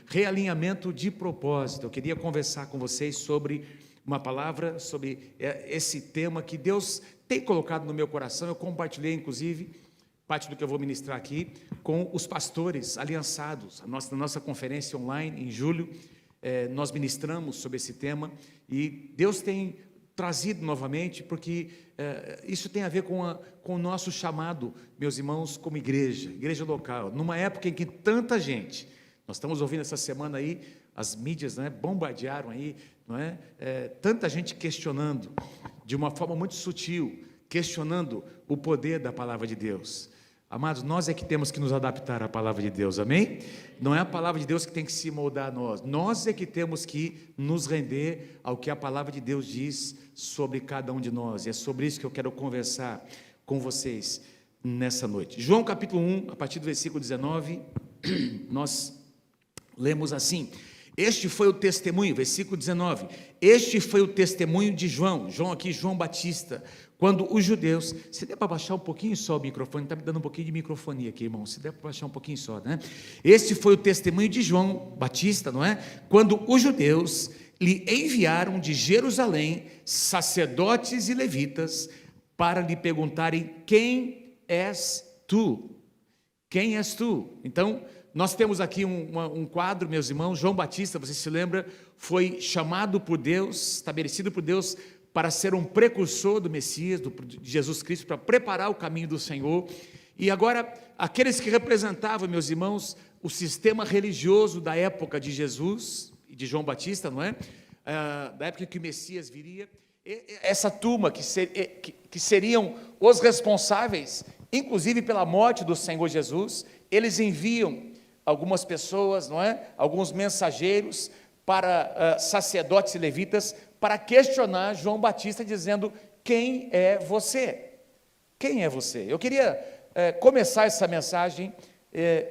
realinhamento de propósito. Eu queria conversar com vocês sobre uma palavra, sobre esse tema que Deus tem colocado no meu coração. Eu compartilhei, inclusive, parte do que eu vou ministrar aqui, com os pastores aliançados. Na nossa conferência online, em julho, nós ministramos sobre esse tema, e Deus tem trazido novamente, porque isso tem a ver com o nosso chamado, meus irmãos, como igreja local, numa época em que tanta gente, nós estamos ouvindo essa semana aí, as mídias, né, bombardearam aí, não é? Tanta gente questionando, de uma forma muito sutil, questionando o poder da palavra de Deus. Amados, nós é que temos que nos adaptar à palavra de Deus, amém? Não é a palavra de Deus que tem que se moldar a nós é que temos que nos render ao que a palavra de Deus diz sobre cada um de nós, e é sobre isso que eu quero conversar com vocês nessa noite. João capítulo 1, a partir do versículo 19, nós lemos assim: este foi o testemunho, versículo 19, este foi o testemunho de João aqui, João Batista, quando os judeus, se der para baixar um pouquinho só o microfone, está me dando um pouquinho de microfonia aqui, irmão, se der para baixar um pouquinho só, né? Este foi o testemunho de João Batista, não é? Quando os judeus lhe enviaram de Jerusalém sacerdotes e levitas para lhe perguntarem: quem és tu? Quem és tu? Então, nós temos aqui um quadro, meus irmãos. João Batista, você se lembra, foi chamado por Deus, estabelecido por Deus, para ser um precursor do Messias, de Jesus Cristo, para preparar o caminho do Senhor. E agora, aqueles que representavam, meus irmãos, o sistema religioso da época de Jesus e de João Batista, não é? Da época que o Messias viria, essa turma que seriam os responsáveis, inclusive pela morte do Senhor Jesus, eles enviam algumas pessoas, não é? Alguns mensageiros para sacerdotes e levitas, para questionar João Batista, dizendo: quem é você? Quem é você? Eu queria começar essa mensagem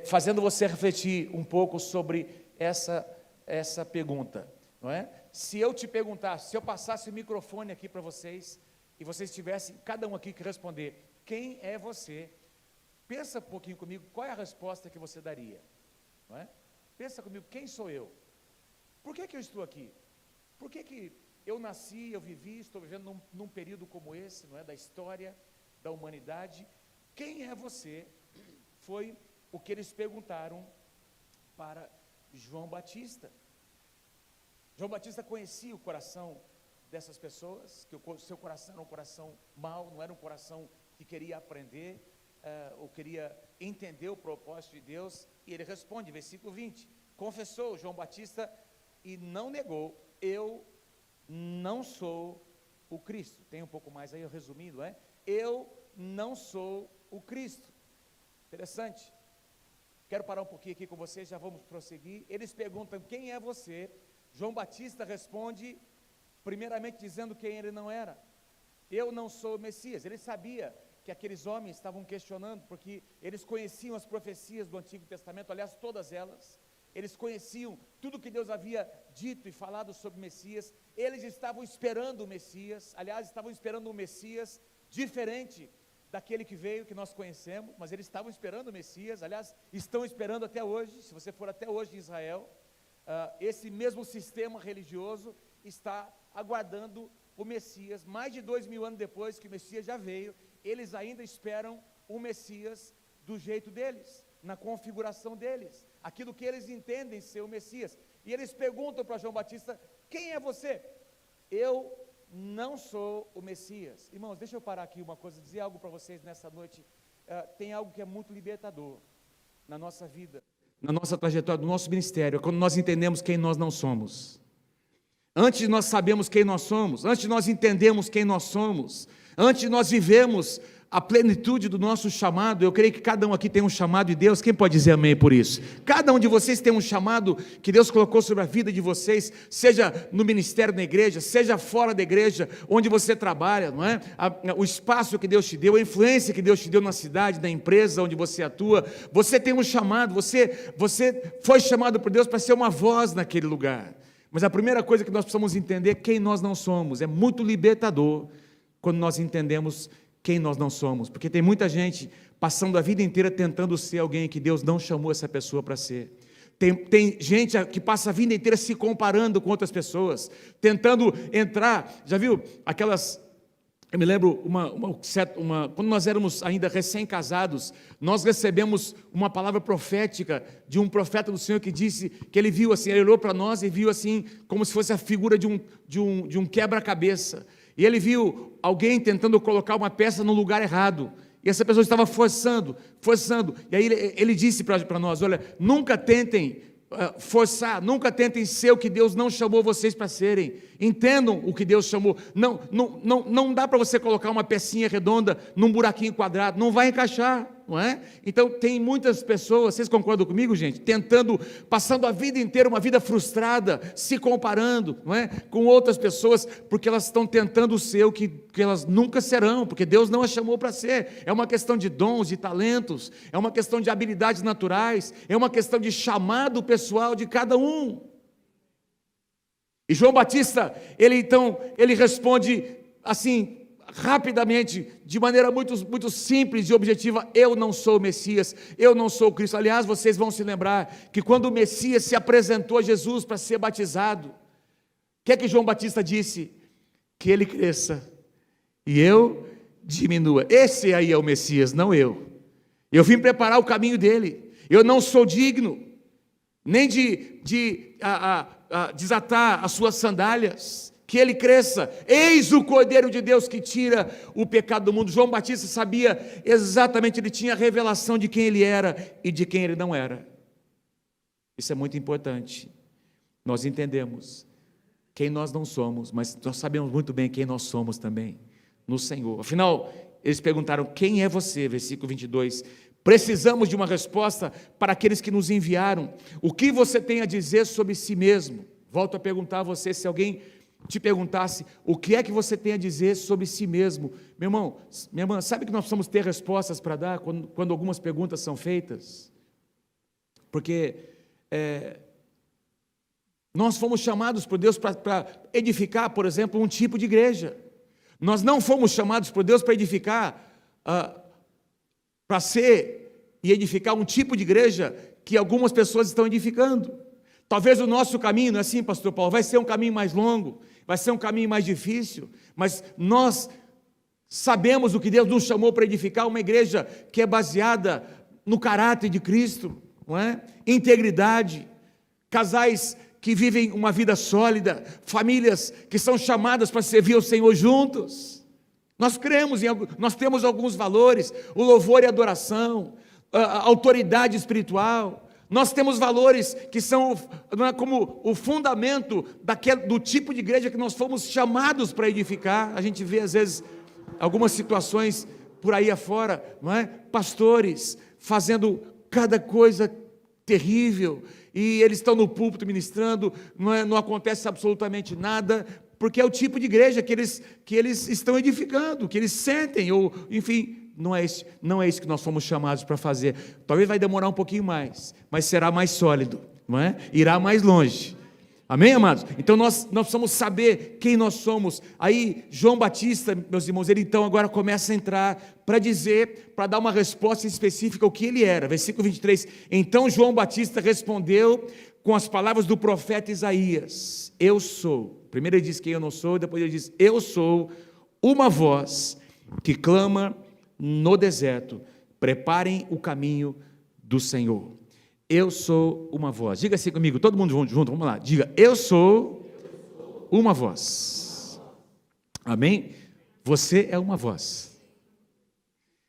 fazendo você refletir um pouco sobre essa pergunta, não é? Se eu te perguntasse, se eu passasse o microfone aqui para vocês, e vocês tivessem, cada um aqui, que responder: quem é você? Pensa um pouquinho comigo, qual é a resposta que você daria? Não é? Pensa comigo, quem sou eu? Por que eu estou aqui? Por que eu nasci, eu vivi, estou vivendo num período como esse, não é? Da história da humanidade? Quem é você? Foi o que eles perguntaram para João Batista. João Batista conhecia o coração dessas pessoas, que o seu coração era um coração mau, não era um coração que queria aprender, ou queria entender o propósito de Deus, e ele responde, versículo 20, confessou João Batista e não negou: eu não sou o Cristo. Tem um pouco mais aí, eu resumindo, eu não sou o Cristo. Interessante. Quero parar um pouquinho aqui com vocês, já vamos prosseguir. Eles perguntam: quem é você? João Batista responde, primeiramente dizendo quem ele não era: eu não sou o Messias. Ele sabia que aqueles homens estavam questionando, porque eles conheciam as profecias do Antigo Testamento, aliás, todas elas. Eles conheciam tudo que Deus havia dito e falado sobre o Messias. Eles estavam esperando o Messias, aliás, estavam esperando um Messias diferente daquele que veio, que nós conhecemos, mas eles estavam esperando o Messias, aliás, estão esperando até hoje. Se você for até hoje em Israel, esse mesmo sistema religioso está aguardando o Messias. Mais de 2000 anos depois que o Messias já veio, eles ainda esperam o Messias do jeito deles, na configuração deles, aquilo que eles entendem ser o Messias. E eles perguntam para João Batista: quem é você? Eu não sou o Messias. Irmãos, deixa eu parar aqui uma coisa, dizer algo para vocês nessa noite. Tem algo que é muito libertador na nossa vida, na nossa trajetória, no nosso ministério, quando nós entendemos quem nós não somos. Antes de nós sabermos quem nós somos, antes de nós entendermos quem nós somos, antes de nós vivemos a plenitude do nosso chamado, eu creio que cada um aqui tem um chamado de Deus. Quem pode dizer amém por isso? Cada um de vocês tem um chamado que Deus colocou sobre a vida de vocês, seja no ministério da igreja, seja fora da igreja, onde você trabalha, não é? O espaço que Deus te deu, a influência que Deus te deu na cidade, na empresa onde você atua. Você tem um chamado, você foi chamado por Deus para ser uma voz naquele lugar. Mas a primeira coisa que nós precisamos entender é quem nós não somos. É muito libertador quando nós entendemos quem nós não somos, porque tem muita gente passando a vida inteira tentando ser alguém que Deus não chamou essa pessoa para ser, Tem gente que passa a vida inteira se comparando com outras pessoas, tentando entrar. Já viu aquelas... Eu me lembro, quando nós éramos ainda recém-casados, nós recebemos uma palavra profética de um profeta do Senhor que disse que ele viu assim, ele olhou para nós e viu assim, como se fosse a figura de um quebra-cabeça. E ele viu alguém tentando colocar uma peça no lugar errado. E essa pessoa estava forçando. E aí ele disse para nós, olha, nunca tentem forçar, nunca tentem ser o que Deus não chamou vocês para serem. Entendam o que Deus chamou. Não dá para você colocar uma pecinha redonda num buraquinho quadrado, não vai encaixar, não é? Então tem muitas pessoas, vocês concordam comigo, gente? Passando a vida inteira uma vida frustrada, se comparando, não é? Com outras pessoas, porque elas estão tentando ser o que elas nunca serão, porque Deus não as chamou para ser. É uma questão de dons, de talentos, é uma questão de habilidades naturais, é uma questão de chamado pessoal de cada um. E João Batista, ele responde assim, rapidamente, de maneira muito simples e objetiva: eu não sou o Messias, eu não sou o Cristo. Aliás, vocês vão se lembrar que quando o Messias se apresentou a Jesus para ser batizado, o que é que João Batista disse? Que ele cresça e eu diminua. Esse aí é o Messias, não eu. Eu vim preparar o caminho dele. Eu não sou digno nem de desatar as suas sandálias, que ele cresça. Eis o Cordeiro de Deus que tira o pecado do mundo. João Batista sabia exatamente, ele tinha a revelação de quem ele era e de quem ele não era. Isso é muito importante. Nós entendemos quem nós não somos, mas nós sabemos muito bem quem nós somos também, no Senhor. Afinal, eles perguntaram: quem é você? Versículo 22. Precisamos de uma resposta para aqueles que nos enviaram. O que você tem a dizer sobre si mesmo? Volto a perguntar a você, se alguém te perguntasse, o que é que você tem a dizer sobre si mesmo? Meu irmão, minha irmã, sabe que nós precisamos ter respostas para dar quando algumas perguntas são feitas? Porque nós fomos chamados por Deus para edificar, por exemplo, um tipo de igreja. Nós não fomos chamados por Deus para edificar, para ser e edificar um tipo de igreja que algumas pessoas estão edificando. Talvez o nosso caminho, não é assim, pastor Paulo, vai ser um caminho mais longo, vai ser um caminho mais difícil, mas nós sabemos o que Deus nos chamou para edificar, uma igreja que é baseada no caráter de Cristo, não é? Integridade, casais que vivem uma vida sólida, famílias que são chamadas para servir ao Senhor juntos. Nós cremos, nós temos alguns valores: o louvor e a adoração, a autoridade espiritual. Nós temos valores que são como o fundamento do tipo de igreja que nós fomos chamados para edificar. A gente vê às vezes algumas situações por aí afora, não é? Pastores fazendo cada coisa terrível, e eles estão no púlpito ministrando, não acontece absolutamente nada, porque é o tipo de igreja que eles estão edificando, que eles sentem, ou enfim, não é isso que nós fomos chamados para fazer. Talvez vai demorar um pouquinho mais, mas será mais sólido, não é? Irá mais longe. Amém, amados? Então nós precisamos saber quem nós somos. Aí João Batista, meus irmãos, ele então agora começa a entrar para dar uma resposta específica ao que ele era. Versículo 23, então João Batista respondeu com as palavras do profeta Isaías: eu sou. Primeiro ele diz quem eu não sou, depois ele diz: eu sou uma voz que clama no deserto, preparem o caminho do Senhor. Eu sou uma voz. Diga assim comigo, todo mundo junto, vamos lá. Diga: eu sou uma voz. Amém? Você é uma voz.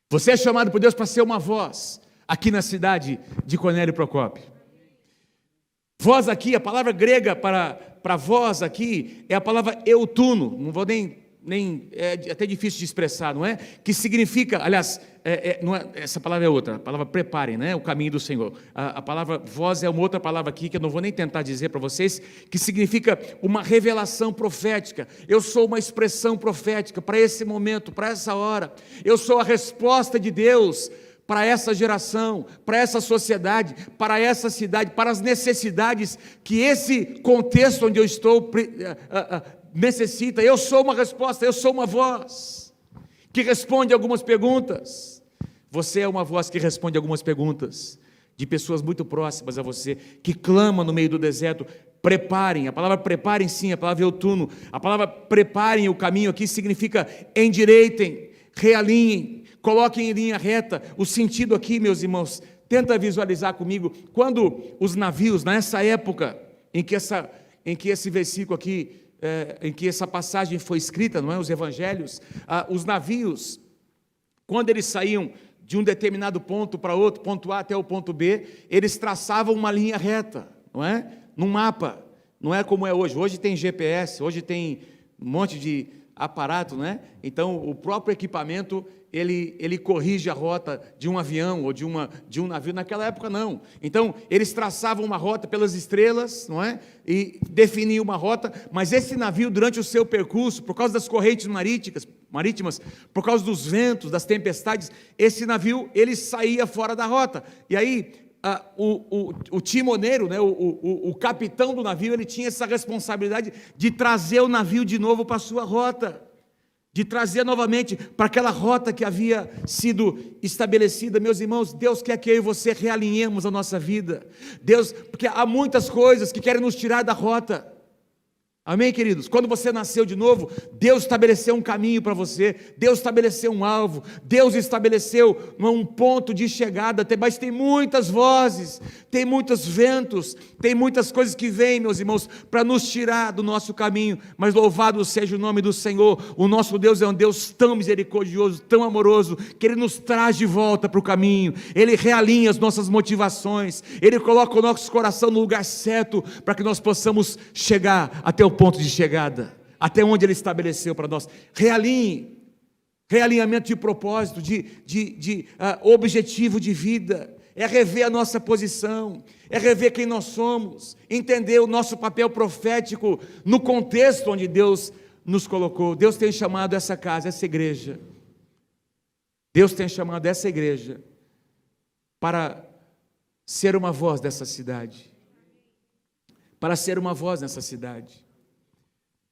Você é chamado por Deus para ser uma voz aqui na cidade de Cornélio Procópio. Voz aqui, a palavra grega para voz aqui é a palavra eutuno. Não vou nem é até difícil de expressar, não é? Que significa, aliás, não é, essa palavra é outra, a palavra preparem, né? O caminho do Senhor. A palavra voz é uma outra palavra aqui que eu não vou nem tentar dizer para vocês, que significa uma revelação profética. Eu sou uma expressão profética para esse momento, para essa hora. Eu sou a resposta de Deus para essa geração, para essa sociedade, para essa cidade, para as necessidades que esse contexto onde eu estou necessita. Eu sou uma resposta, eu sou uma voz que responde algumas perguntas. Você é uma voz que responde algumas perguntas de pessoas muito próximas a você, que clamam no meio do deserto. Preparem, a palavra preparem sim, a palavra eutuno, a palavra preparem o caminho aqui significa endireitem, realinhem, coloquem em linha reta. O sentido aqui, meus irmãos, tenta visualizar comigo, quando os navios, nessa época em que esse versículo aqui, em que essa passagem foi escrita, não é? Os evangelhos, os navios, quando eles saíam de um determinado ponto para outro, ponto A até o ponto B, eles traçavam uma linha reta, não é? Num mapa, não é como é hoje. Hoje tem GPS, hoje tem um monte de aparato, né? Então, o próprio equipamento, ele corrige a rota de um avião ou de um navio. Naquela época, não. Então, eles traçavam uma rota pelas estrelas, não é? E definiam uma rota, mas esse navio, durante o seu percurso, por causa das correntes marítimas, por causa dos ventos, das tempestades, esse navio, ele saía fora da rota. E aí, o timoneiro, né, o capitão do navio, ele tinha essa responsabilidade de trazer o navio de novo para a sua rota, de trazer novamente para aquela rota que havia sido estabelecida. Meus irmãos, Deus quer que eu e você realinhemos a nossa vida. Deus, porque há muitas coisas que querem nos tirar da rota. Amém, queridos? Quando você nasceu de novo, Deus estabeleceu um caminho para você, Deus estabeleceu um alvo, Deus estabeleceu um ponto de chegada, mas tem muitas vozes, tem muitos ventos, tem muitas coisas que vêm, meus irmãos, para nos tirar do nosso caminho, mas louvado seja o nome do Senhor. O nosso Deus é um Deus tão misericordioso, tão amoroso, que Ele nos traz de volta para o caminho, Ele realinha as nossas motivações, Ele coloca o nosso coração no lugar certo, para que nós possamos chegar até o ponto de chegada, até onde Ele estabeleceu para nós. Realinhamento de propósito, de objetivo de vida, é rever a nossa posição, é rever quem nós somos, entender o nosso papel profético no contexto onde Deus nos colocou. Deus tem chamado essa casa, essa igreja, Deus tem chamado essa igreja para ser uma voz dessa cidade, para ser uma voz nessa cidade.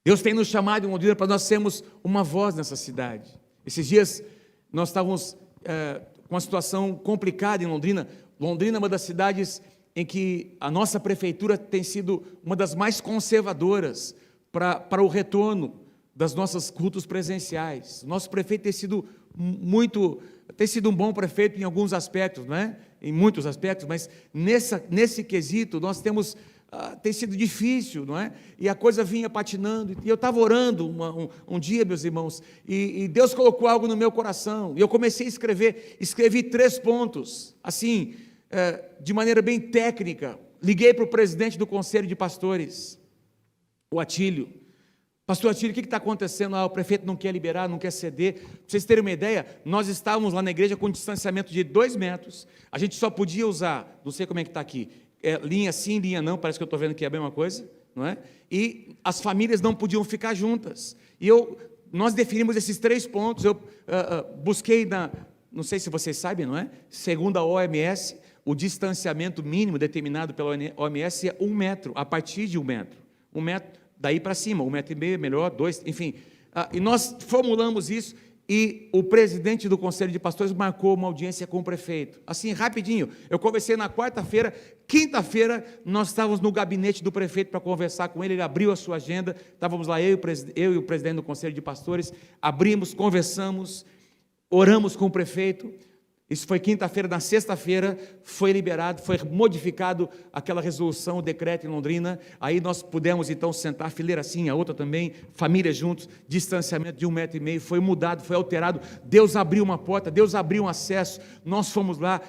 Deus tem nos chamado em Londrina para nós sermos uma voz nessa cidade. Esses dias nós estávamos com uma situação complicada em Londrina. Londrina é uma das cidades em que a nossa prefeitura tem sido uma das mais conservadoras para o retorno das nossos cultos presenciais. O nosso prefeito tem sido um bom prefeito em alguns aspectos, não é? Em muitos aspectos, mas nesse quesito nós temos... tem sido difícil, não é? E a coisa vinha patinando, e eu estava orando um dia, meus irmãos, e Deus colocou algo no meu coração, e eu comecei a escrevi 3 pontos, assim, de maneira bem técnica. Liguei para o presidente do Conselho de Pastores, o Atílio. Pastor Atílio, o que está acontecendo? O prefeito não quer liberar, não quer ceder. Para vocês terem uma ideia, nós estávamos lá na igreja com um distanciamento de 2 metros, a gente só podia usar, não sei como é que está aqui, linha sim, linha não, parece que eu estou vendo que é a mesma coisa, não é? E as famílias não podiam ficar juntas, e nós definimos esses 3 pontos, eu busquei não sei se vocês sabem, não é? Segundo a OMS, o distanciamento mínimo determinado pela OMS é 1 metro, a partir de 1 metro, 1 metro, daí para cima, 1,5 metro, melhor, 2, enfim, e nós formulamos isso, e o presidente do Conselho de Pastores marcou uma audiência com o prefeito, assim, rapidinho. Eu conversei na quarta-feira, quinta-feira, nós estávamos no gabinete do prefeito para conversar com ele, ele abriu a sua agenda, estávamos lá, eu e o presidente do Conselho de Pastores, abrimos, conversamos, oramos com o prefeito. Isso foi quinta-feira. Na sexta-feira foi liberado, foi modificado aquela resolução, o decreto em Londrina. Aí nós pudemos então sentar, fileira assim, a outra também, família juntos, distanciamento de 1,5 metro, foi mudado, foi alterado. Deus abriu uma porta, Deus abriu um acesso. Nós fomos lá.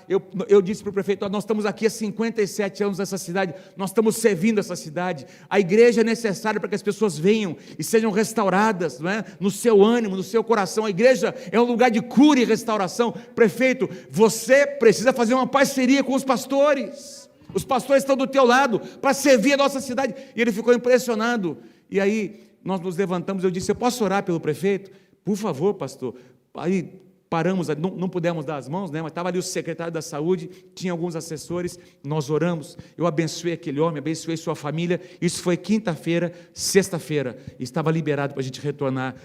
Eu disse para o prefeito: nós estamos aqui há 57 anos nessa cidade, nós estamos servindo essa cidade. A igreja é necessária para que as pessoas venham e sejam restauradas, não é? No seu ânimo, no seu coração. A igreja é um lugar de cura e restauração. Prefeito, você precisa fazer uma parceria com os pastores estão do teu lado, para servir a nossa cidade. E ele ficou impressionado, e aí nós nos levantamos, eu disse: eu posso orar pelo prefeito? Por favor, pastor. Aí paramos, não pudemos dar as mãos, né? Mas estava ali o secretário da saúde, tinha alguns assessores, nós oramos, eu abençoei aquele homem, abençoei sua família. Isso foi quinta-feira, sexta-feira, estava liberado para a gente retornar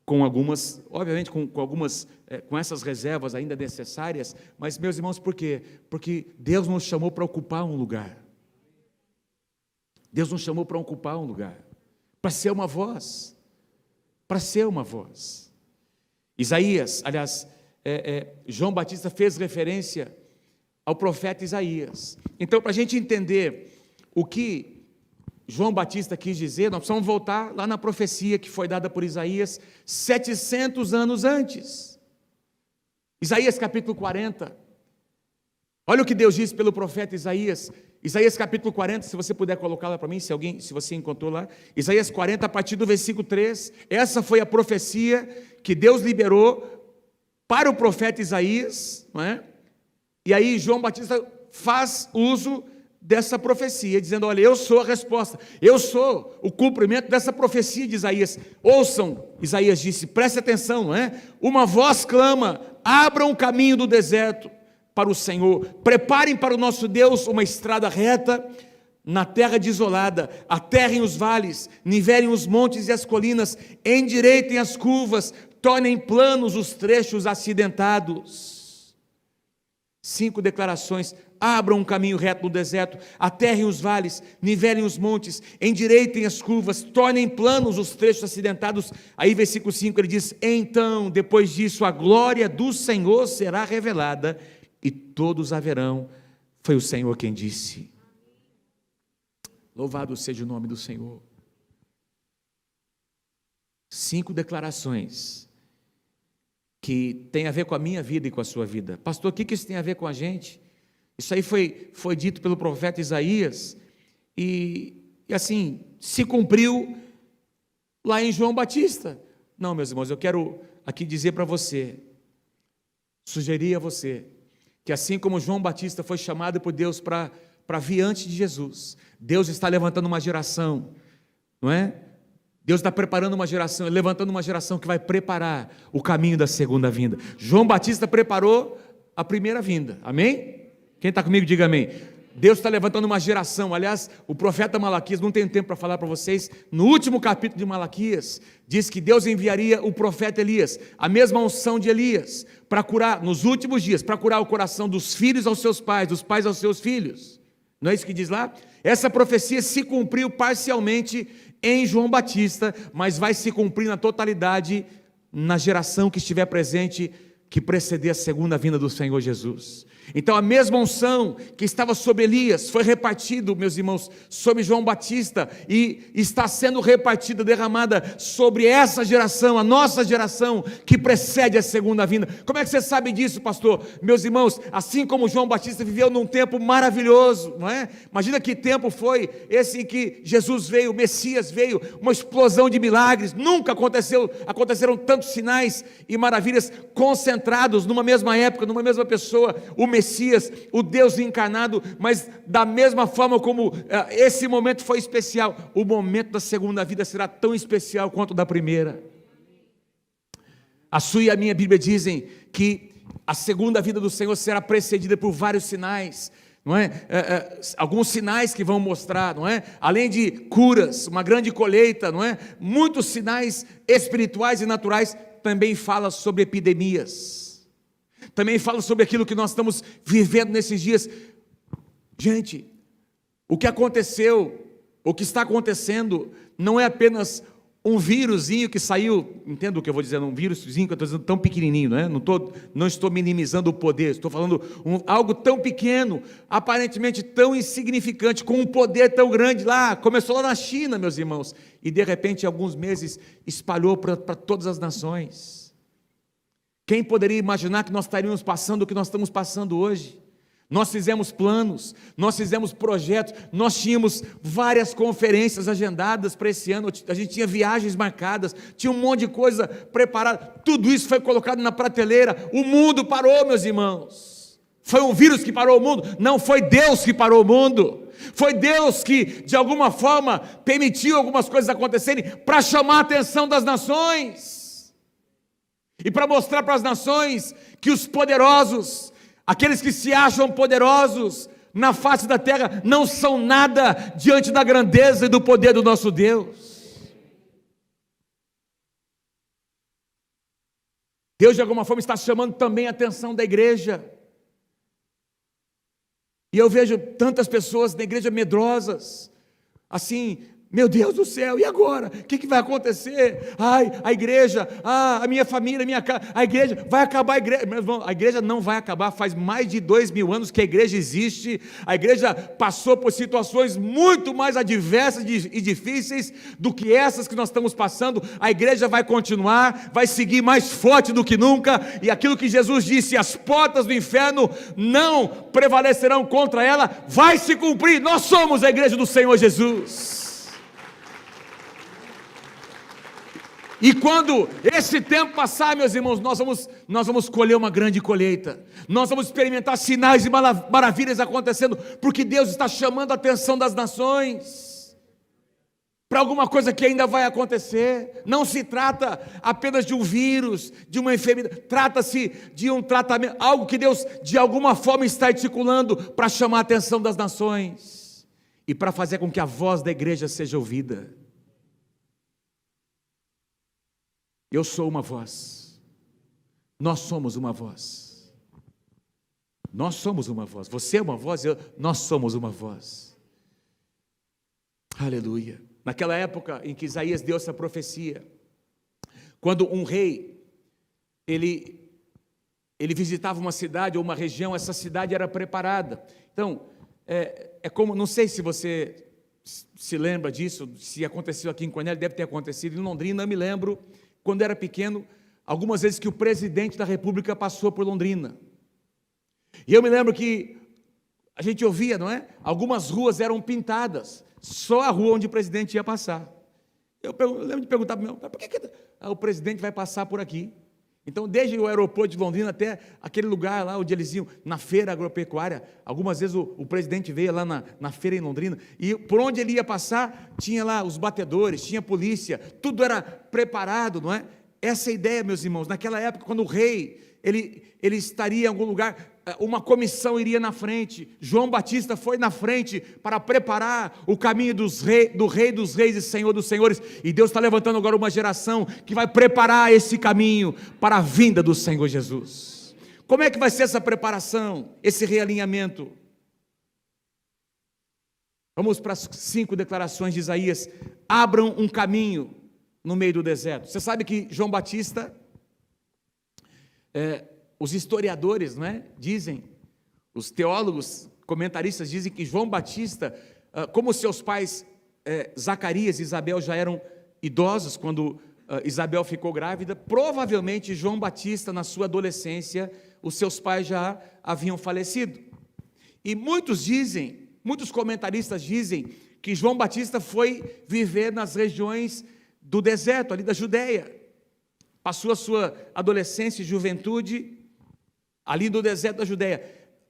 com algumas, obviamente com algumas, com essas reservas ainda necessárias, mas meus irmãos, por quê? Porque Deus nos chamou para ocupar um lugar. Deus nos chamou para ocupar um lugar, para ser uma voz, para ser uma voz. Isaías, aliás, João Batista fez referência ao profeta Isaías. Então, para a gente entender o que João Batista quis dizer, nós precisamos voltar lá na profecia que foi dada por Isaías 700 anos antes. Isaías capítulo 40. Olha o que Deus disse pelo profeta Isaías. Isaías capítulo 40, se você puder colocar lá para mim, se você encontrou lá. Isaías 40, a partir do versículo 3. Essa foi a profecia que Deus liberou para o profeta Isaías, não é? E aí João Batista faz uso dessa profecia, dizendo: olha, eu sou a resposta, eu sou o cumprimento dessa profecia de Isaías. Ouçam, Isaías disse, preste atenção, não é? Uma voz clama: abram o caminho do deserto para o Senhor, preparem para o nosso Deus uma estrada reta na terra desolada, aterrem os vales, nivelem os montes e as colinas, endireitem as curvas, tornem planos os trechos acidentados. 5 declarações: abram um caminho reto no deserto, aterrem os vales, nivelem os montes, endireitem as curvas, tornem planos os trechos acidentados. Aí versículo 5 ele diz: então, depois disso, a glória do Senhor será revelada, e todos a verão. Foi o Senhor quem disse. Louvado seja o nome do Senhor. 5 declarações que tem a ver com a minha vida e com a sua vida. Pastor, o que isso tem a ver com a gente? Isso aí foi dito pelo profeta Isaías, e assim, se cumpriu lá em João Batista. Não, meus irmãos, eu quero aqui dizer para você, sugerir a você, que assim como João Batista foi chamado por Deus para vir antes de Jesus, Deus está levantando uma geração, não é? Deus está preparando uma geração, levantando uma geração que vai preparar o caminho da segunda vinda. João Batista preparou a primeira vinda, amém? Quem está comigo, diga amém. Deus está levantando uma geração. Aliás, o profeta Malaquias, não tenho tempo para falar para vocês, no último capítulo de Malaquias, diz que Deus enviaria o profeta Elias, a mesma unção de Elias, para curar, nos últimos dias, para curar o coração dos filhos aos seus pais, dos pais aos seus filhos. Não é isso que diz lá? Essa profecia se cumpriu parcialmente em João Batista, mas vai se cumprir na totalidade na geração que estiver presente, que preceder a segunda vinda do Senhor Jesus. Então a mesma unção que estava sobre Elias foi repartido, meus irmãos, sobre João Batista, e está sendo repartida, derramada sobre essa geração, a nossa geração que precede a segunda vinda. Como é que você sabe disso, pastor? Meus irmãos, assim como João Batista viveu num tempo maravilhoso, não é? Imagina que tempo foi esse em que Jesus veio, o Messias veio, uma explosão de milagres. Nunca aconteceram tantos sinais e maravilhas concentrados numa mesma época, numa mesma pessoa, o Messias, o Deus encarnado. Mas da mesma forma como esse momento foi especial, o momento da segunda vida será tão especial quanto o da primeira. A sua e a minha Bíblia dizem que a segunda vida do Senhor será precedida por vários sinais, não é? Alguns sinais que vão mostrar, não é? Além de curas, uma grande colheita, não é? Muitos sinais espirituais e naturais. Também fala sobre epidemias, também fala sobre aquilo que nós estamos vivendo nesses dias. Gente, o que aconteceu, o que está acontecendo, não é apenas um vírusinho que saiu, entenda o que eu vou dizer, um vírusinho que eu estou dizendo tão pequenininho, não é? Não estou minimizando o poder, estou falando algo tão pequeno, aparentemente tão insignificante, com um poder tão grande lá. Começou lá na China, meus irmãos, e de repente, em alguns meses, espalhou para todas as nações. Quem poderia imaginar que nós estaríamos passando o que nós estamos passando hoje? Nós fizemos planos, nós fizemos projetos, nós tínhamos várias conferências agendadas para esse ano, a gente tinha viagens marcadas, tinha um monte de coisa preparada, tudo isso foi colocado na prateleira. O mundo parou, meus irmãos. Foi um vírus que parou o mundo? Não, foi Deus que parou o mundo. Foi Deus que, de alguma forma, permitiu algumas coisas acontecerem para chamar a atenção das nações. E para mostrar para as nações que os poderosos, aqueles que se acham poderosos na face da terra, não são nada diante da grandeza e do poder do nosso Deus. Deus de alguma forma está chamando também a atenção da igreja. E eu vejo tantas pessoas na igreja medrosas, assim, meu Deus do céu, e agora? O que vai acontecer? Ai, a igreja, a minha família, a minha casa, a igreja, vai acabar a igreja. Meu irmão, a igreja não vai acabar, faz mais de 2000 anos que a igreja existe, a igreja passou por situações muito mais adversas e difíceis do que essas que nós estamos passando, a igreja vai continuar, vai seguir mais forte do que nunca, e aquilo que Jesus disse, as portas do inferno não prevalecerão contra ela, vai se cumprir. Nós somos a igreja do Senhor Jesus. E quando esse tempo passar, meus irmãos, nós vamos colher uma grande colheita, nós vamos experimentar sinais e maravilhas acontecendo, porque Deus está chamando a atenção das nações, para alguma coisa que ainda vai acontecer. Não se trata apenas de um vírus, de uma enfermidade, trata-se de um tratamento, algo que Deus de alguma forma está articulando, para chamar a atenção das nações, e para fazer com que a voz da igreja seja ouvida. Eu sou uma voz, nós somos uma voz, nós somos uma voz, você é uma voz, nós somos uma voz, aleluia. Naquela época em que Isaías deu essa profecia, quando um rei, ele visitava uma cidade ou uma região, essa cidade era preparada. Então, é como, não sei se você se lembra disso, se aconteceu aqui em Cornélio, deve ter acontecido em Londrina, eu me lembro, quando era pequeno, algumas vezes que o presidente da república passou por Londrina, e eu me lembro que a gente ouvia, não é? Algumas ruas eram pintadas, só a rua onde o presidente ia passar. Eu lembro de perguntar para o meu, por que o presidente vai passar por aqui? Então, desde o aeroporto de Londrina até aquele lugar lá onde eles iam, na feira agropecuária, algumas vezes o presidente veio lá na feira em Londrina, e por onde ele ia passar, tinha lá os batedores, tinha polícia, tudo era preparado, não é? Essa é a ideia, meus irmãos. Naquela época, quando o rei, ele estaria em algum lugar, uma comissão iria na frente, João Batista foi na frente para preparar o caminho do rei dos reis e senhor dos senhores, e Deus está levantando agora uma geração que vai preparar esse caminho para a vinda do Senhor Jesus. Como é que vai ser essa preparação, esse realinhamento? Vamos para as 5 declarações de Isaías. Abram um caminho no meio do deserto. Você sabe que João Batista, os historiadores, não é, dizem, os teólogos, comentaristas dizem que João Batista, como seus pais Zacarias e Isabel já eram idosos quando Isabel ficou grávida, provavelmente João Batista, na sua adolescência, os seus pais já haviam falecido. E muitos comentaristas dizem que João Batista foi viver nas regiões do deserto, ali da Judéia, passou a sua adolescência e juventude ali no deserto da Judéia.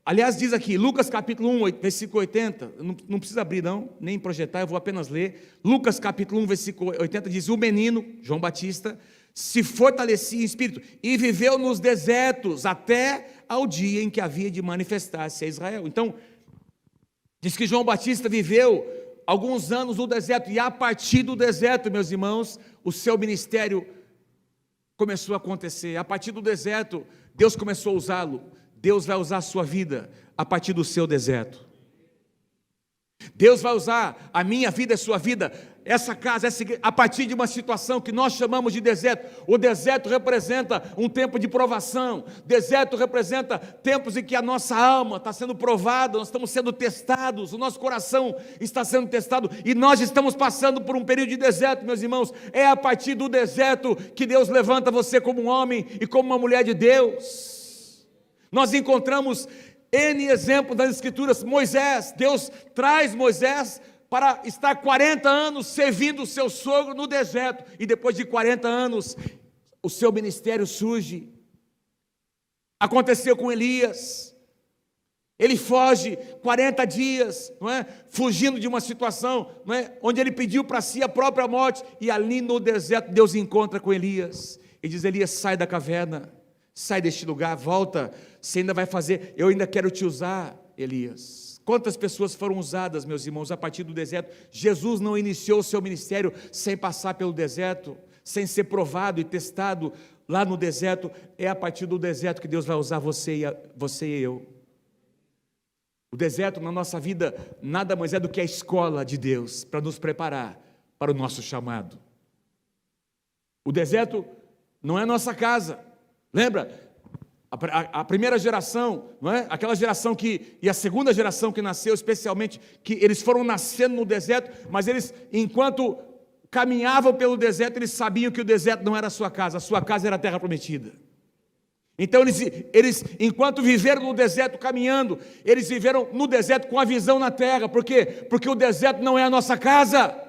Aliás, diz aqui, Lucas capítulo 1, versículo 80, não precisa abrir não, nem projetar, eu vou apenas ler. Lucas capítulo 1, versículo 80 diz, o menino, João Batista, se fortalecia em espírito e viveu nos desertos até ao dia em que havia de manifestar-se a Israel. Então, diz que João Batista viveu alguns anos no deserto, e a partir do deserto, meus irmãos, o seu ministério começou a acontecer. A partir do deserto, Deus começou a usá-lo. Deus vai usar a sua vida a partir do seu deserto. Deus vai usar a minha vida e a sua vida, essa casa, essa igreja, a partir de uma situação que nós chamamos de deserto. O deserto representa um tempo de provação, deserto representa tempos em que a nossa alma está sendo provada, nós estamos sendo testados, o nosso coração está sendo testado, e nós estamos passando por um período de deserto, meus irmãos. É a partir do deserto que Deus levanta você como um homem e como uma mulher de Deus. Nós encontramos N exemplos das Escrituras. Moisés, Deus traz Moisés para estar 40 anos servindo o seu sogro no deserto, e depois de 40 anos, o seu ministério surge. Aconteceu com Elias, ele foge 40 dias, não é? Fugindo de uma situação, não é? Onde ele pediu para si a própria morte, e ali no deserto Deus encontra com Elias, e diz, Elias, sai da caverna, sai deste lugar, volta, você ainda vai fazer, eu ainda quero te usar, Elias. Quantas pessoas foram usadas, meus irmãos, a partir do deserto? Jesus não iniciou o seu ministério sem passar pelo deserto, sem ser provado e testado lá no deserto, é a partir do deserto que Deus vai usar você e eu. O deserto na nossa vida nada mais é do que a escola de Deus para nos preparar para o nosso chamado. O deserto não é nossa casa. Lembra? A primeira geração, não é? Aquela geração e a segunda geração que nasceu, especialmente, que eles foram nascendo no deserto, mas eles, enquanto caminhavam pelo deserto, eles sabiam que o deserto não era a sua casa era a terra prometida. Então eles, enquanto viveram no deserto caminhando, eles viveram no deserto com a visão na terra. Por quê? Porque o deserto não é a nossa casa.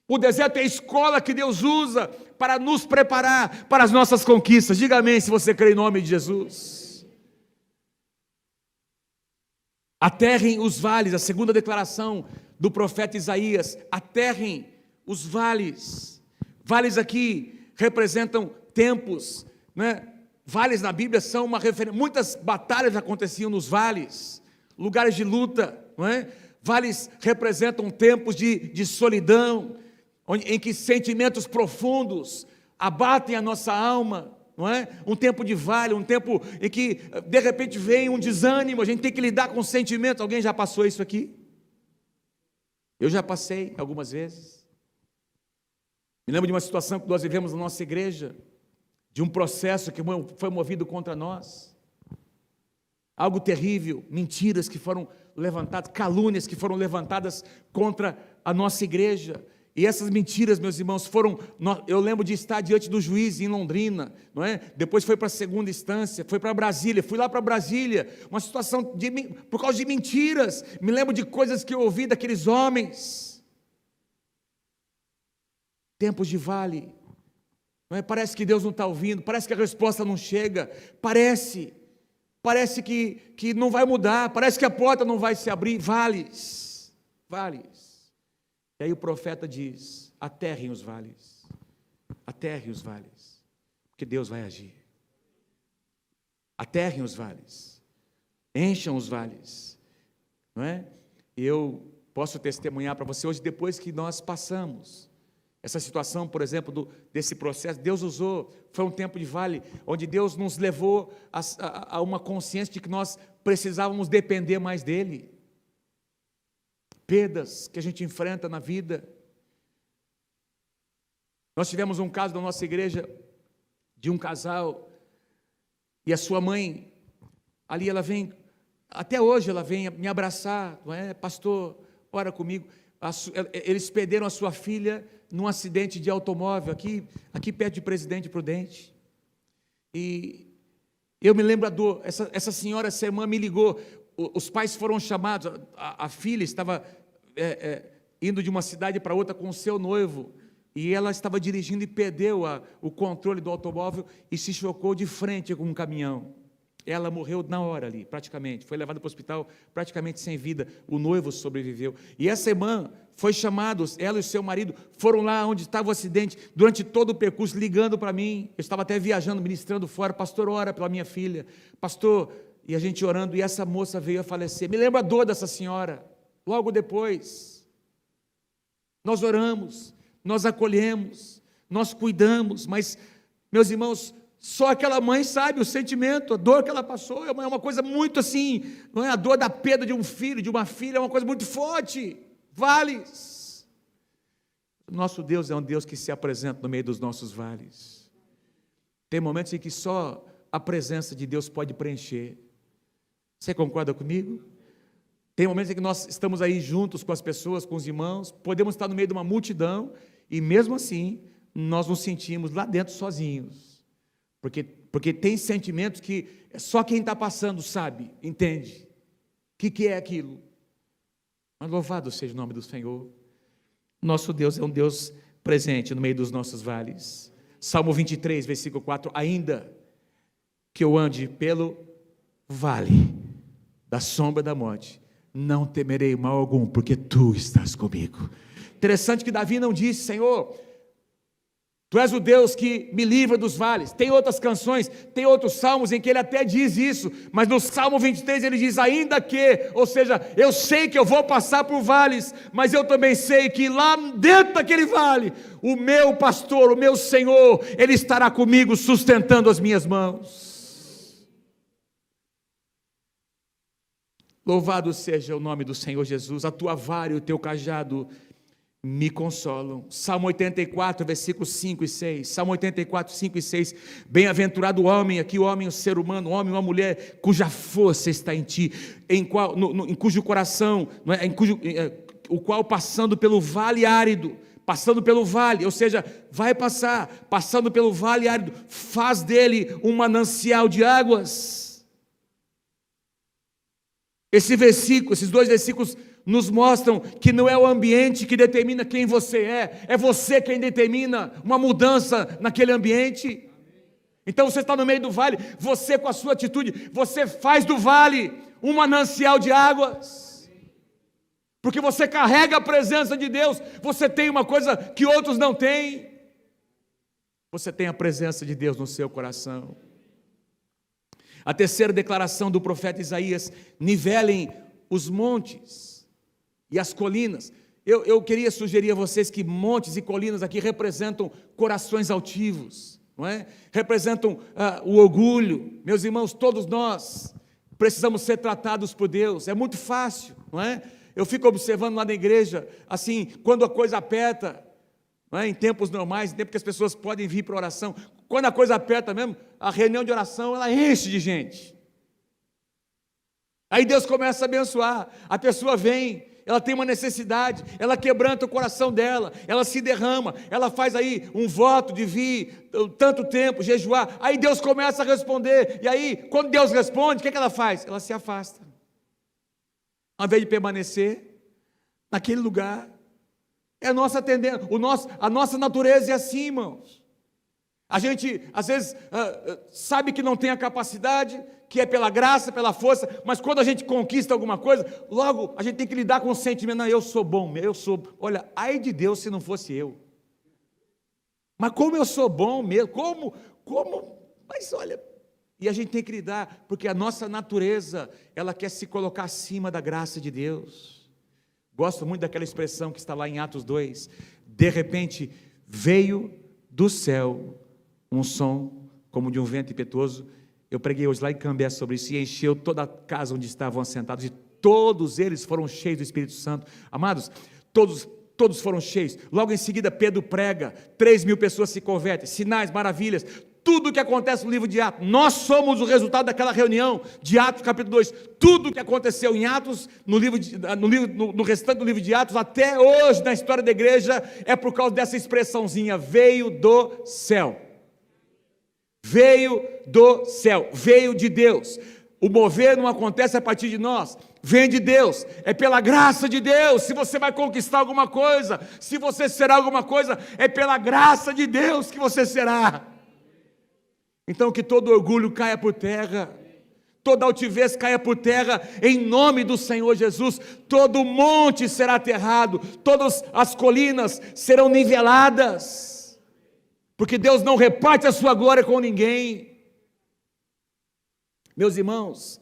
O deserto é a escola que Deus usa para nos preparar para as nossas conquistas. Diga amém se você crê em nome de Jesus. Aterrem os vales, a segunda declaração do profeta Isaías. Aterrem os vales. Vales aqui representam tempos, né? Vales na Bíblia são uma referência. Muitas batalhas aconteciam nos vales, lugares de luta, não é? Vales representam tempos de solidão, em que sentimentos profundos abatem a nossa alma, não é? Um tempo de vale, um tempo em que de repente vem um desânimo, a gente tem que lidar com sentimentos. Alguém já passou isso aqui? Eu já passei algumas vezes. Me lembro de uma situação que nós vivemos na nossa igreja, de um processo que foi movido contra nós, algo terrível, mentiras que foram levantadas, calúnias que foram levantadas contra a nossa igreja. E essas mentiras, meus irmãos, eu lembro de estar diante do juiz em Londrina, não é? Depois foi para a segunda instância, foi para Brasília, fui lá para Brasília, uma situação por causa de mentiras. Me lembro de coisas que eu ouvi daqueles homens. Tempos de vale, não é? Parece que Deus não está ouvindo, parece que a resposta não chega, parece que não vai mudar, parece que a porta não vai se abrir. Vales. E aí o profeta diz: aterrem os vales, porque Deus vai agir. Aterrem os vales, encham os vales, não é? E eu posso testemunhar para você hoje, depois que nós passamos essa situação, por exemplo, desse processo, Deus usou, foi um tempo de vale, onde Deus nos levou a uma consciência de que nós precisávamos depender mais dEle. Perdas que a gente enfrenta na vida. Nós tivemos um caso na nossa igreja, de um casal, e a sua mãe, ali ela vem, até hoje ela vem me abraçar, não é? Pastor, ora comigo. Eles perderam a sua filha num acidente de automóvel, aqui perto de Presidente Prudente. E eu me lembro a dor, essa senhora, essa irmã me ligou, os pais foram chamados, a filha estava indo de uma cidade para outra com o seu noivo, e ela estava dirigindo e perdeu o controle do automóvel e se chocou de frente com um caminhão. Ela morreu na hora ali, praticamente, foi levada para o hospital praticamente sem vida. O noivo sobreviveu, e essa irmã foi chamada, ela e o seu marido foram lá onde estava o acidente, durante todo o percurso, ligando para mim. Eu estava até viajando, ministrando fora. Pastor, ora pela minha filha, pastor, e a gente orando, e essa moça veio a falecer. Me lembro a dor dessa senhora. Logo depois, nós oramos, nós acolhemos, nós cuidamos, mas, meus irmãos, só aquela mãe sabe o sentimento, a dor que ela passou. É uma coisa muito assim, não é? A dor da perda de um filho, de uma filha, é uma coisa muito forte. Vales. Nosso Deus é um Deus que se apresenta no meio dos nossos vales. Tem momentos em que só a presença de Deus pode preencher. Você concorda comigo? Tem momentos em que nós estamos aí juntos com as pessoas, com os irmãos, podemos estar no meio de uma multidão, e mesmo assim, nós nos sentimos lá dentro sozinhos, porque tem sentimentos que só quem está passando sabe, entende, o que é aquilo. Mas louvado seja o nome do Senhor. Nosso Deus é um Deus presente no meio dos nossos vales. Salmo 23, versículo 4, ainda que eu ande pelo vale da sombra da morte, não temerei mal algum, porque Tu estás comigo. Interessante que Davi não disse: Senhor, Tu és o Deus que me livra dos vales. Tem outras canções, tem outros salmos em que ele até diz isso, mas no Salmo 23 ele diz, ainda que, ou seja, eu sei que eu vou passar por vales, mas eu também sei que lá dentro daquele vale, o meu pastor, o meu Senhor, Ele estará comigo sustentando as minhas mãos. Louvado seja o nome do Senhor Jesus, a tua vara e o teu cajado me consolam. Salmo 84, versículos 5 e 6. Salmo 84, 5 e 6. Bem-aventurado o homem, aqui o homem, o ser humano, o homem, uma mulher, cuja força está em ti, em cujo coração, não é, o qual passando pelo vale árido, passando pelo vale, ou seja, vai passar, passando pelo vale árido, faz dele um manancial de águas. Esses dois versículos nos mostram que não é o ambiente que determina quem você é você quem determina uma mudança naquele ambiente. Então você está no meio do vale, você com a sua atitude, você faz do vale um manancial de águas, porque você carrega a presença de Deus, você tem uma coisa que outros não têm, você tem a presença de Deus no seu coração. A terceira declaração do profeta Isaías: nivelem os montes e as colinas. Eu queria sugerir a vocês que montes e colinas aqui representam corações altivos, não é? Representam o orgulho. Meus irmãos, todos nós precisamos ser tratados por Deus, é muito fácil, não é? Eu fico observando lá na igreja, assim, quando a coisa aperta, não é? Em tempos normais, em tempos que as pessoas podem vir para oração, quando a coisa aperta mesmo, a reunião de oração, ela enche de gente. Aí Deus começa a abençoar, a pessoa vem, ela tem uma necessidade, ela quebranta o coração dela, ela se derrama, ela faz aí um voto de vir tanto tempo, jejuar, aí Deus começa a responder, e aí, quando Deus responde, o que ela faz? Ela se afasta, ao invés de permanecer naquele lugar. É a nossa tendência, a nossa natureza é assim, irmãos. A gente, às vezes, sabe que não tem a capacidade, que é pela graça, pela força, mas quando a gente conquista alguma coisa, logo a gente tem que lidar com o sentimento, não, eu sou bom, olha, ai de Deus se não fosse eu. Mas como eu sou bom mesmo, mas olha, e a gente tem que lidar, porque a nossa natureza, ela quer se colocar acima da graça de Deus. Gosto muito daquela expressão que está lá em Atos 2, de repente, veio do céu um som como de um vento impetuoso. Eu preguei hoje lá em Cambé sobre isso, e encheu toda a casa onde estavam assentados, e todos eles foram cheios do Espírito Santo. Amados, todos foram cheios. Logo em seguida Pedro prega, 3.000 pessoas se convertem, sinais, maravilhas, tudo o que acontece no livro de Atos, nós somos o resultado daquela reunião de Atos capítulo 2, tudo o que aconteceu em Atos, no restante do livro de Atos, até hoje na história da igreja, é por causa dessa expressãozinha, veio do céu. Veio do céu, veio de Deus. O mover não acontece a partir de nós, vem de Deus, é pela graça de Deus. Se você vai conquistar alguma coisa, se você será alguma coisa, é pela graça de Deus que você será. Então que todo orgulho caia por terra, toda altivez caia por terra, em nome do Senhor Jesus. Todo monte será aterrado, todas as colinas serão niveladas, porque Deus não reparte a sua glória com ninguém. Meus irmãos,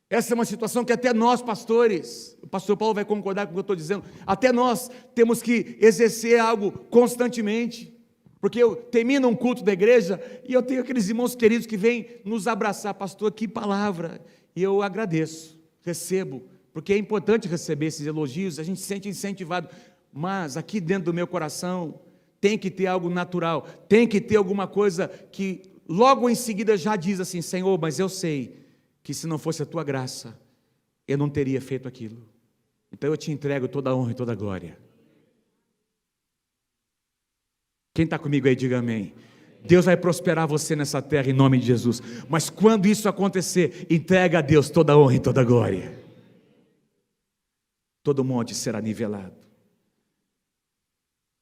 essa é uma situação que até nós pastores, o pastor Paulo vai concordar com o que eu estou dizendo, até nós temos que exercer algo constantemente, porque eu termino um culto da igreja, e eu tenho aqueles irmãos queridos que vêm nos abraçar, pastor, que palavra, e eu agradeço, recebo, porque é importante receber esses elogios, a gente se sente incentivado, mas aqui dentro do meu coração, tem que ter algo natural, tem que ter alguma coisa que logo em seguida já diz assim, Senhor, mas eu sei que se não fosse a tua graça, eu não teria feito aquilo, então eu te entrego toda a honra e toda a glória. Quem está comigo aí, diga amém. Deus vai prosperar você nessa terra em nome de Jesus, mas quando isso acontecer, entrega a Deus toda a honra e toda a glória. Todo monte será nivelado.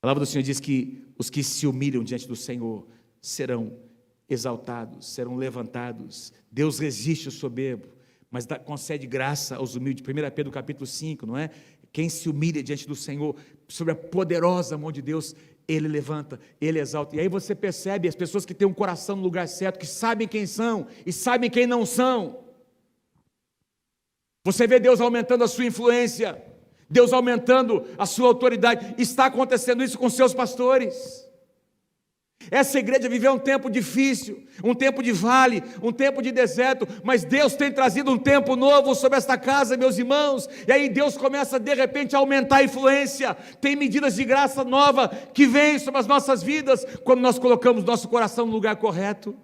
A palavra do Senhor diz que os que se humilham diante do Senhor serão exaltados, serão levantados. Deus resiste o soberbo, mas concede graça aos humildes. 1 Pedro capítulo 5, não é? Quem se humilha diante do Senhor, sob a poderosa mão de Deus, Ele levanta, Ele exalta. E aí você percebe as pessoas que têm um coração no lugar certo, que sabem quem são e sabem quem não são. Você vê Deus aumentando a sua influência, Deus aumentando a sua autoridade. Está acontecendo isso com seus pastores. Essa igreja viveu um tempo difícil, um tempo de vale, um tempo de deserto, mas Deus tem trazido um tempo novo sobre esta casa, meus irmãos, e aí Deus começa de repente a aumentar a influência, tem medidas de graça nova que vêm sobre as nossas vidas, quando nós colocamos nosso coração no lugar correto.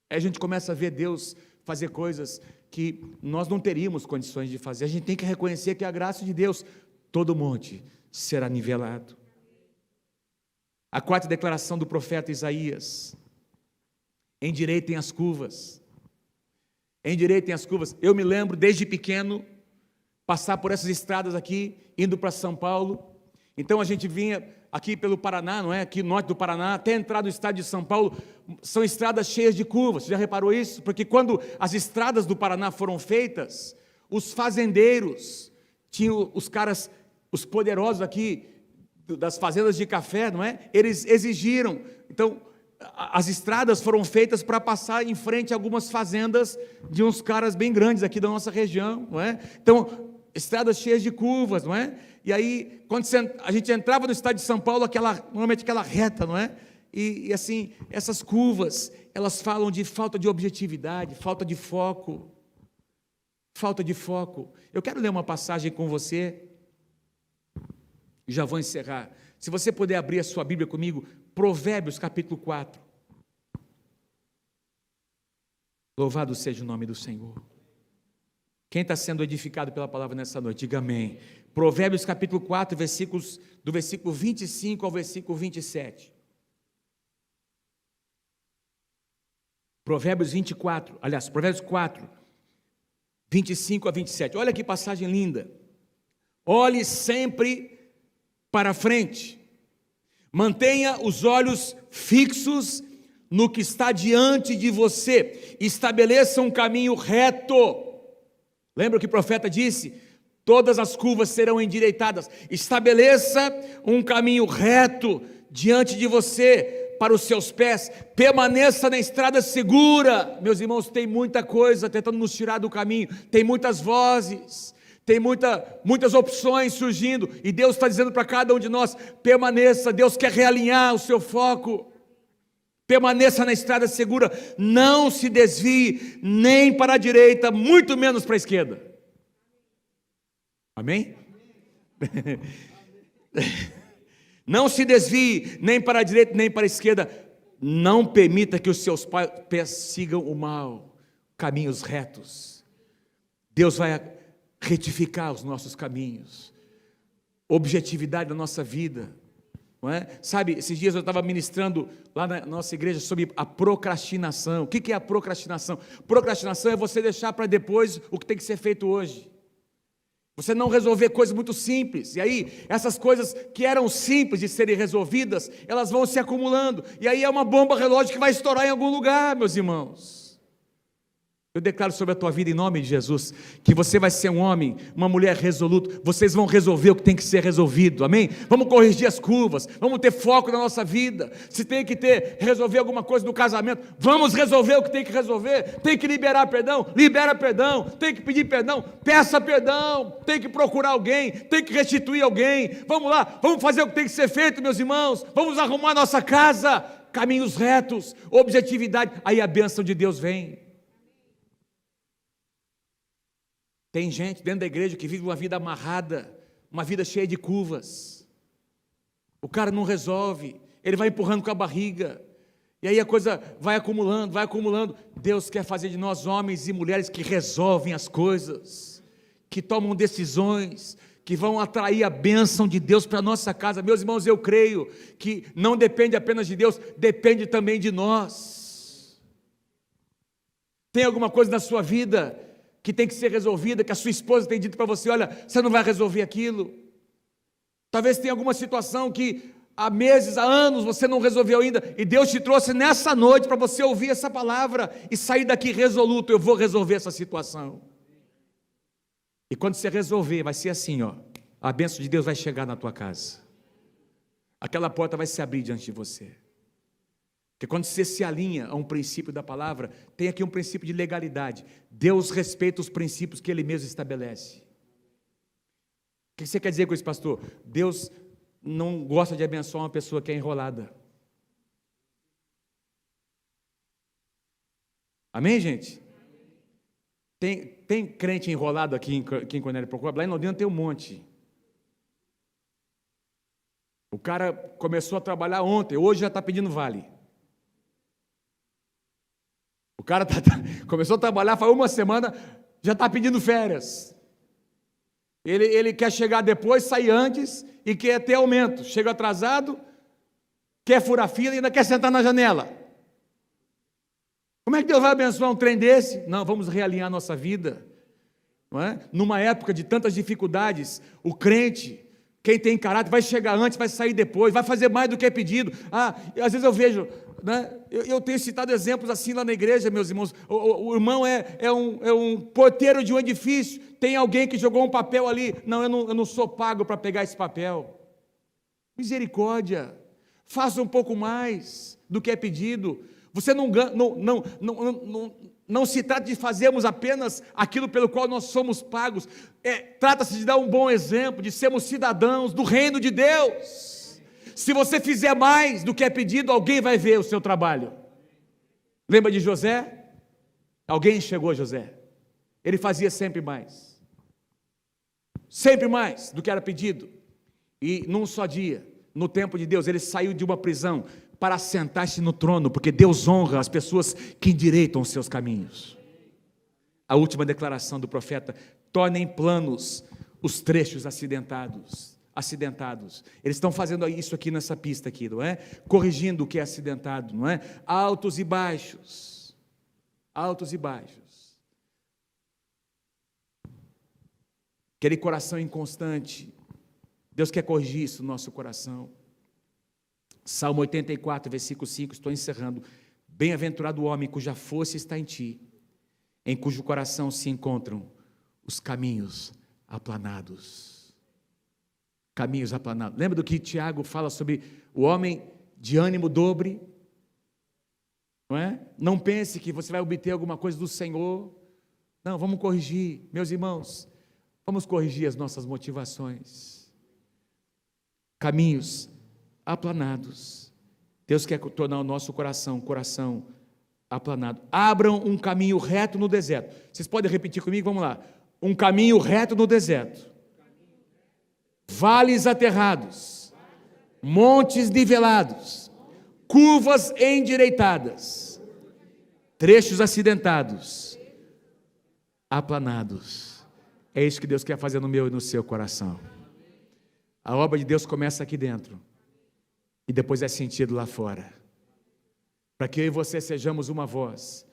Aí a gente começa a ver Deus fazer coisas que nós não teríamos condições de fazer. A gente tem que reconhecer que a graça de Deus, todo monte será nivelado. A quarta declaração do profeta Isaías: endireitem as curvas, endireitem as curvas. Eu me lembro desde pequeno passar por essas estradas aqui, indo para São Paulo. Então a gente vinha aqui pelo Paraná, não é? Aqui no norte do Paraná, até entrar no estado de São Paulo, são estradas cheias de curvas. Você já reparou isso? Porque quando as estradas do Paraná foram feitas, os fazendeiros, tinham os caras, os poderosos aqui, das fazendas de café, não é? Eles exigiram, então, as estradas foram feitas para passar em frente a algumas fazendas de uns caras bem grandes aqui da nossa região, não é? Então, estradas cheias de curvas, não é? E aí, quando a gente entrava no estado de São Paulo, normalmente aquela reta, não é? E assim, essas curvas, elas falam de falta de objetividade, falta de foco, falta de foco. Eu quero ler uma passagem com você, e já vou encerrar. Se você puder abrir a sua Bíblia comigo, Provérbios capítulo 4. Louvado seja o nome do Senhor. Quem está sendo edificado pela palavra nessa noite, diga amém. Provérbios capítulo 4, do versículo 25 ao versículo 27. Provérbios 4, 25 a 27. Olha que passagem linda. Olhe sempre para frente, mantenha os olhos fixos no que está diante de você, estabeleça um caminho reto. Lembra o que o profeta disse? Todas as curvas serão endireitadas. Estabeleça um caminho reto diante de você, para os seus pés, permaneça na estrada segura. Meus irmãos, tem muita coisa tentando nos tirar do caminho, tem muitas vozes, tem muitas opções surgindo, e Deus está dizendo para cada um de nós: permaneça. Deus quer realinhar o seu foco, permaneça na estrada segura, não se desvie nem para a direita, muito menos para a esquerda. Amém? Não se desvie nem para a direita nem para a esquerda, não permita que os seus pés sigam o mal, caminhos retos. Deus vai retificar os nossos caminhos, objetividade da nossa vida, não é? Sabe, esses dias eu estava ministrando lá na nossa igreja sobre a procrastinação. O que é a procrastinação? Procrastinação é você deixar para depois o que tem que ser feito hoje, você não resolver coisas muito simples, e aí essas coisas que eram simples de serem resolvidas, elas vão se acumulando, e aí é uma bomba relógio que vai estourar em algum lugar, meus irmãos. Eu declaro sobre a tua vida, em nome de Jesus, que você vai ser um homem, uma mulher resoluto. Vocês vão resolver o que tem que ser resolvido, amém? Vamos corrigir as curvas, vamos ter foco na nossa vida. Se tem que resolver alguma coisa no casamento, vamos resolver o que tem que resolver. Tem que liberar perdão, libera perdão. Tem que pedir perdão, peça perdão. Tem que procurar alguém, tem que restituir alguém. Vamos lá, vamos fazer o que tem que ser feito, meus irmãos. Vamos arrumar nossa casa, caminhos retos, objetividade. Aí a bênção de Deus vem. Tem gente dentro da igreja que vive uma vida amarrada, uma vida cheia de curvas. O cara não resolve, ele vai empurrando com a barriga, e aí a coisa vai acumulando, vai acumulando. Deus quer fazer de nós homens e mulheres que resolvem as coisas, que tomam decisões, que vão atrair a bênção de Deus para a nossa casa. Meus irmãos, eu creio que não depende apenas de Deus, depende também de nós. Tem alguma coisa na sua vida que tem que ser resolvida, que a sua esposa tem dito para você: olha, você não vai resolver aquilo. Talvez tenha alguma situação que há meses, há anos você não resolveu ainda, e Deus te trouxe nessa noite para você ouvir essa palavra e sair daqui resoluto: eu vou resolver essa situação. E quando você resolver, vai ser assim, ó, a bênção de Deus vai chegar na tua casa, aquela porta vai se abrir diante de você. Porque quando você se alinha a um princípio da palavra, tem aqui um princípio de legalidade. Deus respeita os princípios que Ele mesmo estabelece. O que você quer dizer com isso, pastor? Deus não gosta de abençoar uma pessoa que é enrolada. Amém, gente? Tem crente enrolado aqui em Cornélio Procópio? Lá em Londrina tem um monte. O cara começou a trabalhar ontem, hoje já está pedindo vale. O cara começou a trabalhar faz uma semana, já está pedindo férias. Ele quer chegar depois, sair antes e quer ter aumento. Chega atrasado, quer furar fila e ainda quer sentar na janela. Como é que Deus vai abençoar um trem desse? Não, vamos realinhar nossa vida. Não é? Numa época de tantas dificuldades, o crente, quem tem caráter, vai chegar antes, vai sair depois, vai fazer mais do que é pedido. Às vezes eu vejo, né? Eu tenho citado exemplos assim lá na igreja, meus irmãos. O irmão é um porteiro de um edifício, tem alguém que jogou um papel ali. Não, eu não sou pago para pegar esse papel. Misericórdia, faça um pouco mais do que é pedido. Você não se trata de fazermos apenas aquilo pelo qual nós somos pagos. Trata-se de dar um bom exemplo, de sermos cidadãos do reino de Deus. Se você fizer mais do que é pedido, alguém vai ver o seu trabalho. Lembra de José? Alguém enxergou José. Ele fazia sempre mais do que era pedido. E num só dia, no tempo de Deus, ele saiu de uma prisão para sentar-se no trono, porque Deus honra as pessoas que endireitam os seus caminhos. A última declaração do profeta: tornem planos os trechos acidentados. Eles estão fazendo isso aqui nessa pista aqui, não é? Corrigindo o que é acidentado, não é? Altos e baixos. Aquele coração inconstante. Deus quer corrigir isso no nosso coração. Salmo 84, versículo 5, estou encerrando. Bem-aventurado o homem cuja força está em ti, em cujo coração se encontram os caminhos aplanados. Lembra do que Tiago fala sobre o homem de ânimo dobre? Não é? Não pense que você vai obter alguma coisa do Senhor. Não, vamos corrigir, meus irmãos, vamos corrigir as nossas motivações. Caminhos aplanados. Deus quer tornar o nosso coração aplanado. Abram um caminho reto no deserto. Vocês podem repetir comigo? Vamos lá. Um caminho reto no deserto. Vales aterrados. Montes nivelados. Curvas endireitadas. Trechos acidentados. Aplanados. É isso que Deus quer fazer no meu e no seu coração. A obra de Deus começa aqui dentro e depois é sentido lá fora. Para que eu e você sejamos uma voz,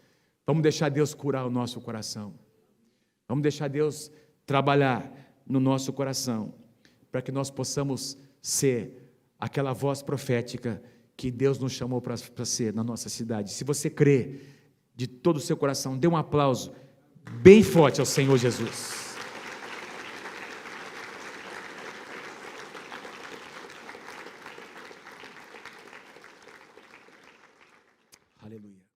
vamos deixar Deus curar o nosso coração. Vamos deixar Deus trabalhar no nosso coração, para que nós possamos ser aquela voz profética que Deus nos chamou para ser na nossa cidade. Se você crê de todo o seu coração, dê um aplauso bem forte ao Senhor Jesus. Aleluia.